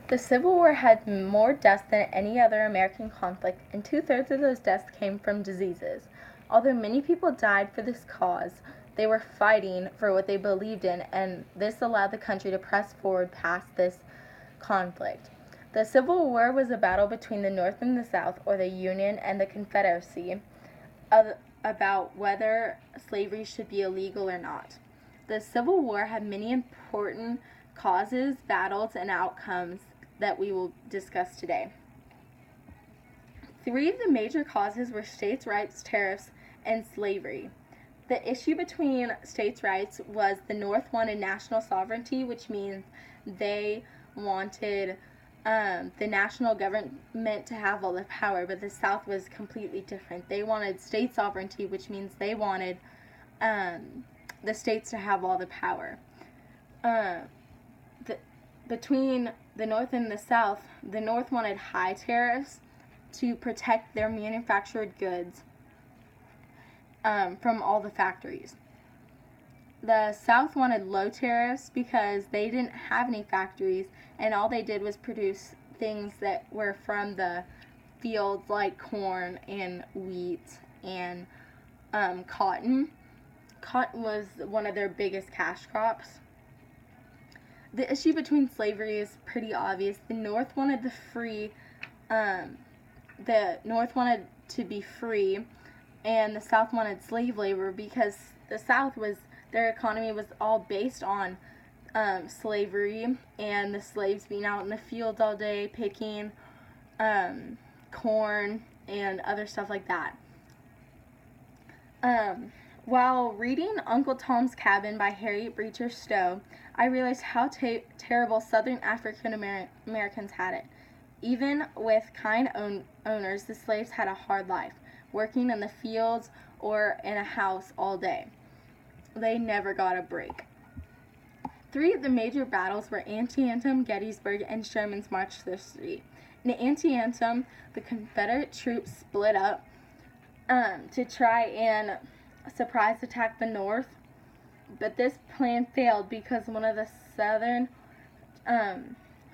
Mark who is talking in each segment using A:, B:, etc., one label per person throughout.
A: The Civil War had more deaths than any other American conflict, and two-thirds of those deaths came from diseases. Although many people died for this cause, they were fighting for what they believed in, and this allowed the country to press forward past this conflict. The Civil War was a battle between the North and the South, or the Union and the Confederacy, about whether slavery should be illegal or not. The Civil War had many important causes, battles, and outcomes that we will discuss today. Three of the major causes were states' rights, tariffs, and slavery. The issue between states' rights was the North wanted national sovereignty, which means they wanted the national government to have all the power, but the South was completely different. They wanted state sovereignty, which means they wanted the states to have all the power. Between the North and the South, the North wanted high tariffs to protect their manufactured goods from all the factories. The South wanted low tariffs because they didn't have any factories, and all they did was produce things that were from the fields, like corn and wheat and cotton. Cotton was one of their biggest cash crops. The issue between slavery is pretty obvious. The North wanted to be free, and the South wanted slave labor because the South their economy was all based on slavery and the slaves being out in the fields all day picking corn and other stuff like that. While reading Uncle Tom's Cabin by Harriet Beecher Stowe, I realized how terrible Southern African Americans had it. Even with kind owners, the slaves had a hard life, working in the fields or in a house all day. They never got a break. Three of the major battles were Antietam, Gettysburg, and Sherman's March to the Sea. In Antietam, the Confederate troops split up to try and surprise attack the North, but this plan failed because one of the Southern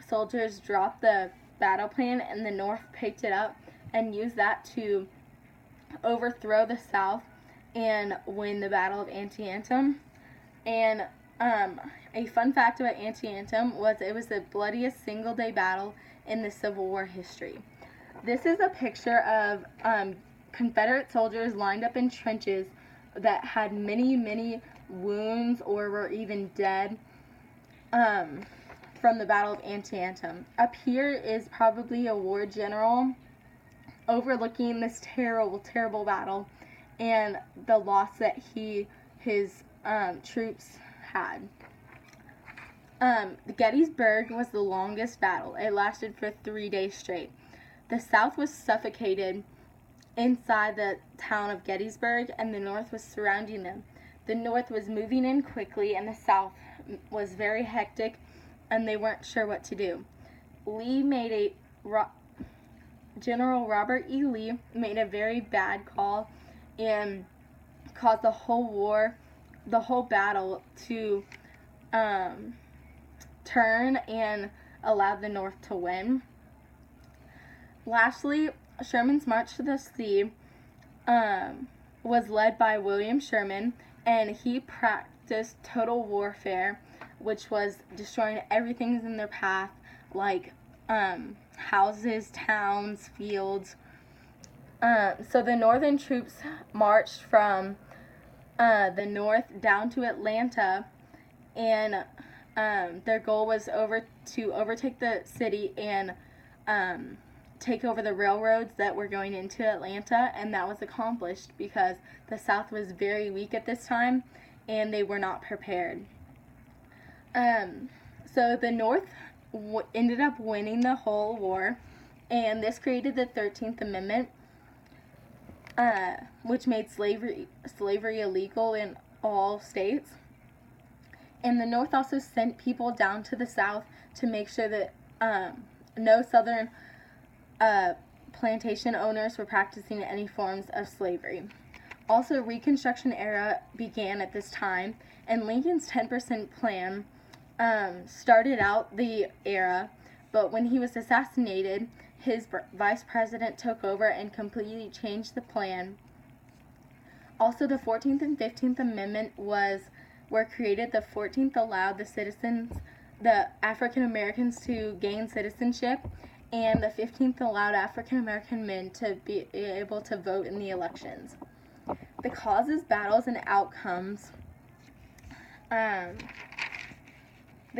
A: soldiers dropped the battle plan, and the North picked it up and used that to overthrow the South and win the Battle of Antietam. And a fun fact about Antietam was it was the bloodiest single-day battle in the Civil War history. This is a picture of Confederate soldiers lined up in trenches that had many, many wounds or were even dead from the Battle of Antietam. Up here is probably a war general overlooking this terrible, terrible battle and the loss that his troops had. Gettysburg was the longest battle. It lasted for 3 days straight. The South was suffocated inside the town of Gettysburg, and the North was surrounding them. The North was moving in quickly, and the South was very hectic, and they weren't sure what to do. General Robert E. Lee made a very bad call and caused the whole battle to turn and allow the North to win. Lastly, Sherman's March to the Sea was led by William Sherman, and he practiced total warfare, which was destroying everything in their path, like houses, towns, fields. So the Northern troops marched from the north down to Atlanta, and their goal was to overtake the city and take over the railroads that were going into Atlanta, and that was accomplished because the South was very weak at this time and they were not prepared. So the North ended up winning the whole war, and this created the 13th Amendment, which made slavery illegal in all states. And the North also sent people down to the South to make sure that no Southern plantation owners were practicing any forms of slavery. Also, Reconstruction era began at this time, and Lincoln's 10% plan started out the era But when he was assassinated, his vice president took over and completely changed the plan. Also, the 14th and 15th Amendment were created. The 14th allowed the African Americans to gain citizenship, and the 15th allowed African American men to be able to vote in the elections. The causes, battles, and outcomes. The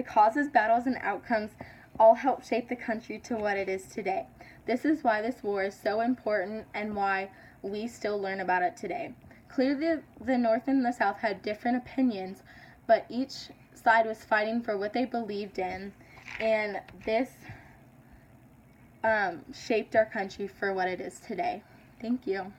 A: causes, battles, and outcomes all help shape the country to what it is today. This is why this war is so important and why we still learn about it today. Clearly, the North and the South had different opinions, but each side was fighting for what they believed in, and this shaped our country for what it is today. Thank you.